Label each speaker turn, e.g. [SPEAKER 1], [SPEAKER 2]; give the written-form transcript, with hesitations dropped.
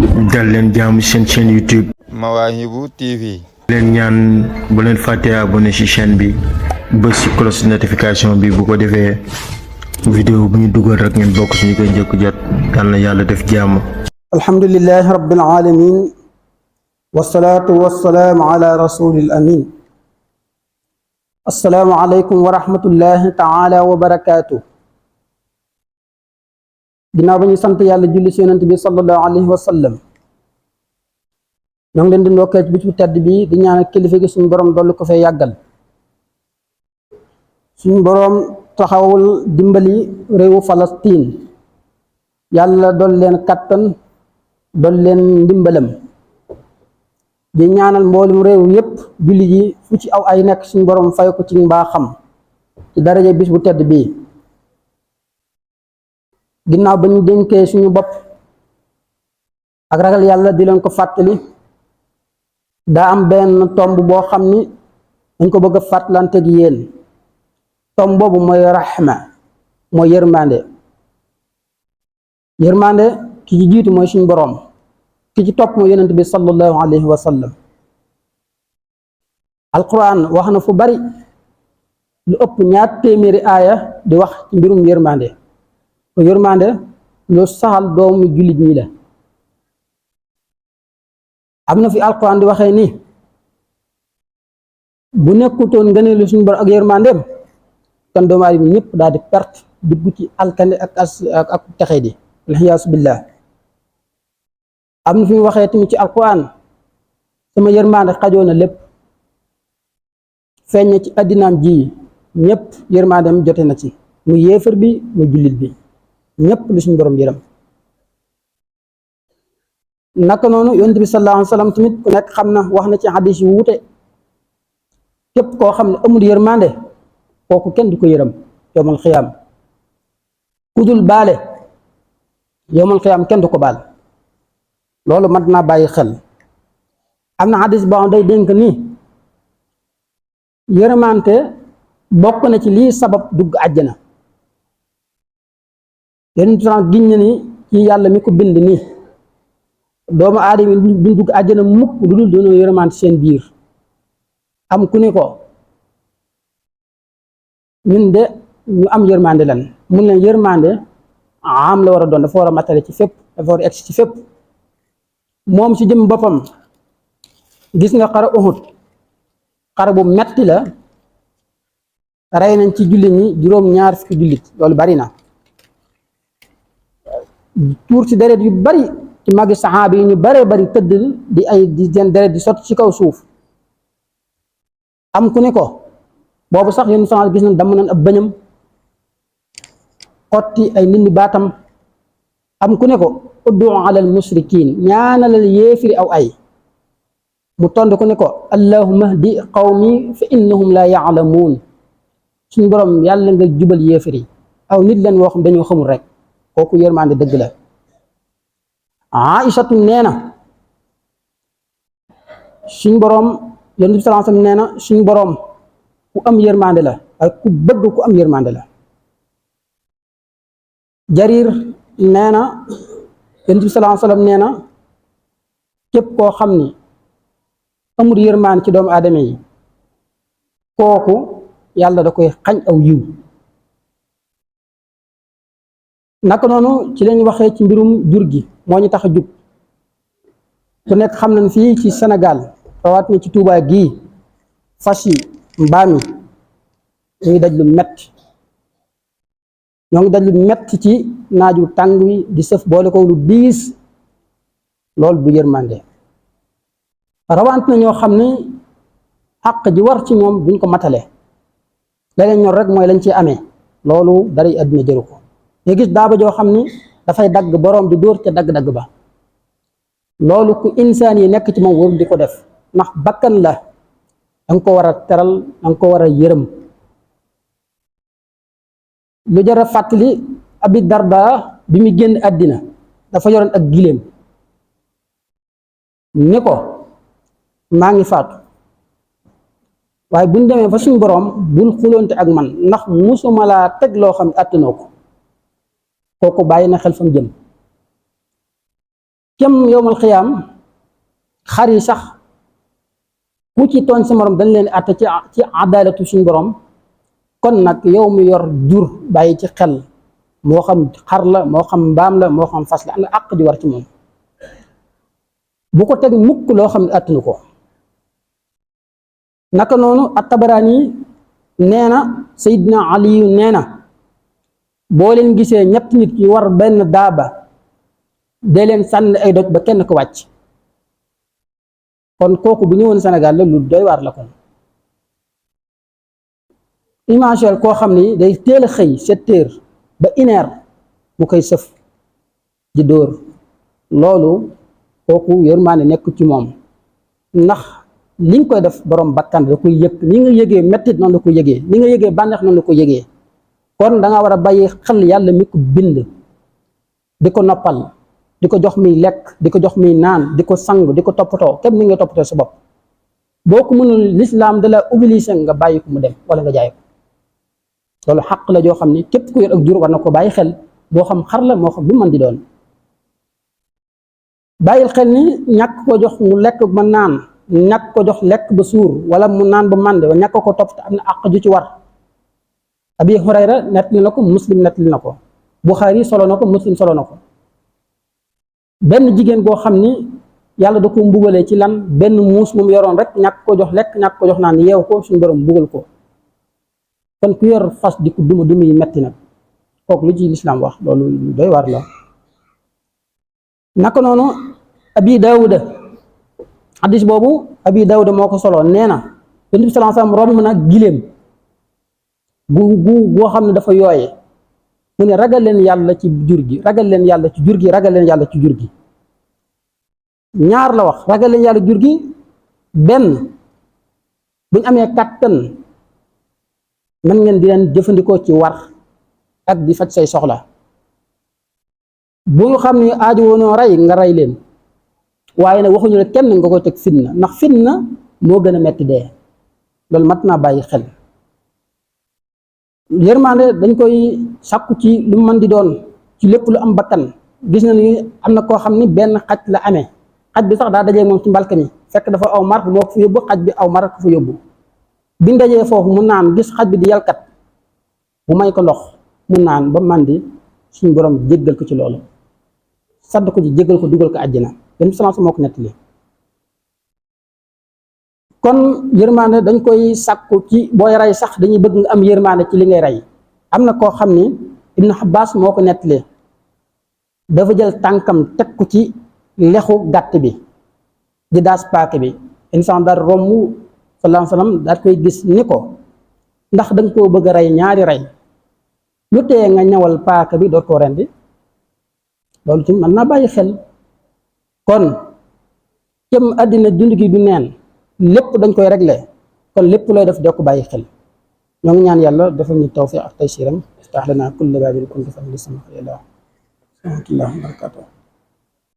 [SPEAKER 1] dal leen jaamu seen chaîne YouTube
[SPEAKER 2] Mawahibou TV.
[SPEAKER 1] leen ñaan bu leen fàttee abonné ci chaîne bi bës ci cloche notification bi bu ko defee vidéo bu ñu dugal rek ngeen bokk ci ñu koy njëkk jot yal na yàlla def jàmm.
[SPEAKER 3] alhamdulillahi rabbil alamin wassalatu wassalamu ala rasulil amin. assalaamu aleykum wa rahmatullahi taala wa barakatuh. ginnaaw ba ñu sant yàlla julli ci yonent bi sallallahu alayhi wa sallam ñoo ngi leen di ndokkee ci bis bu tedd bi di ñaan kilifa gi suñu borom dolli ko fee yàggal, suñu borom taxawul dimbali réewu Palestine, yàlla dool leen kattan dool leen ndimbalam. di ñaanal mboolum réew yépp julli ji fu ci aw ay nekk suñu borom fay ko ci mbaaxam ci daraja bis bu tedd bii. ginnaaw ba ñu dénkee suñu bopp ak ragal yàlla di leen ko fàttali, daa am benn tomb boo xam ni dañ ko bëgg a fàttalante gi yéen. tomb boobu mooy raxma, mooy yërmande. yërmande ki ci jiitu mooy suñu boroom, ki ci topp mooy yonent bi sallallahu alayhi wa sallam. alquran wax na fu bari lu ëpp 2 téeméeri aaya di wax ci mbirum yërmande. ko yërmande lu saxal doomu jullit ñi la. am na fi alquran di waxee ni bu nekkutoon ngëneelu suñu borom ak yërmandeem kon doomu aadama ñëpp daal di perte dugg ci alkande ak texe di alxiyaasu billah. am na fi mu waxee tamit ci alquran sama yërmande xajoo na lépp, feeñ ci addinaam ji ñëpp yërmandeem jote na ci, mu yéefar bi mu jullit bi ñëpp lu suñu borom yërëm. naka noonu yonent bi sallallahu alayhi wa sallam tamit ku nekk xam na wax na ci xadis yu wuute, képp koo xam ne amul yërmande kooku kenn du ko yërëm yowmal xiyaam. ku dul baale yowmal xiyaam kenn du ko baal. loolu mat naa bàyyi xel. am na xadis boo day dénk ni yërmante bokk na ci lii sabab dugg àjjana. yonent bi giñ na ni ci yàlla mi ko bind nii doomu aadama duñ dugg àjjana mukk lu dul doonoo yërmante seen biir. am ku ni ko ñun de ñu am yërmande lan, mun leen yërmande am la war a doon, dafa war a matale ci fépp, dafa war a egsi ci fépp. moom ci jëm boppam gis nga xare Uhud, xare bu metti la, rey nañ ci jullit ñi 2 fukki jullit, loolu bari na. tuur ci deret yu bari ci magi saxaaba yi ñu baree bari tëdd di seen deret di sotti ci kaw suuf. am ku ne ko boobu sax yéen sax gis nañ damm nañ ab bëñam, xotti ay nit ñi baatam. am ku ne ko uddu alal musrikin, ñaanalal yéefiri aw ay. mu tond ku ne ko allahumma hdi qawmi fa innahum la ya'lamuun, suñu borom yàlla nga jubal yéefiri, aw nit leen woo xam dañoo xamul rek. kooku yërmande dëgg la. Aïchatu nee na suñ boroom yonent bi sallallahu alayhi wasallam nee na suñ boroom ku am yërmande la ak ku bëgg ku am yërmande la. Jarir nee na yonent bi sallallahu alayhi wasallam nee na képp koo xam ni amul yërmande ci doomu aadama yi kooku yàlla da koy xañ aw yiw. naka noonu ci lañ waxee ci mbirum jur gi moo ñu tax a jug. ku nekk xam nañ fii ci Sénégal rawaat na ci Touba gii fas yi mbaam yi ñu ngi daj lu metti, ñoo ngi daj lu metti ci naaju tàng wi di sëf boole ko lu diis. loolu du yërmande. rawant na ñoo xam ni xàq ji war ci ñoom buñ ko matale, la leen ñor rek mooy lañ ci amee, loolu daray àdduna jëru ko. nga gis daaba joo xam ni dafay dagg boroom di dóor ca dagg-dagg ba. loolu ku insaan yi nekk ci moom warul di ko def, ndax bakkan la, danga ko war a teral, danga ko war a yërëm. lu jar a fàttali Abi Darda bi mu génn àddina dafa yoroon ak giléem ni ko maa ngi faatu, waaye buñ demee fa suñ boroom bul xuloonte ak man ndax musuma laa teg loo xam ne àttanoo ko. kooku bàyyi na xel fa mu jëm. kem yowmal xiyaam xar yi sax ku ci tooñ sa morom dañ leen àtte ci adalatu suñu borom. kon nag yow mi yor jur bàyyi ci xel, moo xam xar la moo xam mbaam la moo xam fas la am na àq di war ci moom, bu ko teg mukk loo xam ne attanu ko. naka noonu at-Tabaraani nee na Seydina Aliyu nee na boo leen gisee ñett nit yi war benn daaba dee leen sànni ay doj ba kenn ko wàcc. kon kooku bu ñëwoon Sénégal la lu doy waar la kon. imagel koo xam ni day teel a xëy 7 heures ba 1 heure mu koy sëf di dóor, loolu kooku yërmaande nekk ci moom, ndax li nga koy def borom bakkan da koy yëg, ni nga yëgee mettit noonu la ko yëgee, ni nga yëgee bànneex noonu la ko yëgee. kon da nga war a bàyyi xel yàlla mi ko bind, di ko noppal, di ko jox muy lekk, di ko jox muy naan, di ko sang, di ko toppatoo képp ni nga toppatoo sa bopp. boo ko mënul lislaam da la obligé nga bàyyi ko mu dem wala nga jaay ko. loolu xaq la joo xam ne képp ku yor ak jur war na ko bàyyi xel, boo xam xar la moo xam bu mën di doon. bàyyil xel ni ñàkk ko jox mu lekk ba naan, ñàkk ko jox lekk ba suur wala mu naan ba mànde wala ñàkk ko topp te am na àq ju ci war. Abi Hurayra nettali na ko, Muslim nettali na ko, Buxaari solo na ko, Muslim solo na ko. benn jigéen boo xam ni yàlla da ko mbugalee ci lan, benn muus mu yoroon rek ñàkk ko jox lekk ñàkk ko jox naan, yeew ko suñu borom mbugal ko. kon ku yor fas di ko duma yi metti nag, kooku lu ci lislaam wax loolu doy waar la. naka noonu Abi Daawuda, hadis boobu Abi Daawuda moo ko solo, nee na Yonent bi sallallahu alayhi wasallam romb na giléem boo xam ne dafa yooye, mu ne ragal leen yàlla ci jur gi, ragal leen yàlla ci jur gi, ragal leen yàlla ci jur gi. ñaar la wax, ragal leen yàlla jur gi, benn buñ amee kàttan man ngeen di leen jëfandikoo ci war ak di faj say soxla. bu ñu xam ne aaju woonoo rey nga rey leen, waaye nag waxuñu la kenn nga koy teg fitna, ndax fitna moo gën a metti dee. loolu mat naa bàyyi xel. yërmande dañ koy sàkku ci lu mën di doon, ci lépp lu am bakkan. gis na ni am na koo xam ni benn xaj la amee, xaj bi sax daa dajee moom ci mbalka mi, fekk dafa aw mar moo ko fa yóbbu, xaj bi aw mar ko fa yóbbu. biñ dajee foofu mu naan, gis xaj bi di yalkat, bu may ko ndox mu naan ba màndi, suñu borom jéggal ko ci loolu, sadd ko ci jéggal ko, dugal ko àjjana. Yonent bi sallallahu alayhi wasallam moo ko nettali. kon yërmande dañ koy sàkku ci booy rey sax dañuy bëgg nga am yërmande ci li ngay rey. am na koo xam ni Ibnu Abbas moo ko nettali, dafa jël tànkam teg ko ci lexu gàtt bi di daas paaka bi, insaan daal romb sallallahu alayhi wasallam daal koy gis ni ko, ndax danga koo bëgg a rey ñaari rey, lu tee nga ñawal paaka bi door koo rendi. loolu ci mën naa bàyyi xel. kon kem àddina dund gi du neen, lépp dañ koy réglé, kon lépp looy def doo ko bàyyi xel. ñoo ngi ñaan yàlla defal ñu tawfiq ak taysiram, iftah lana kulla baabin kunta fatihan lis-samaa'i wa rahmatullahi wa barakatuh.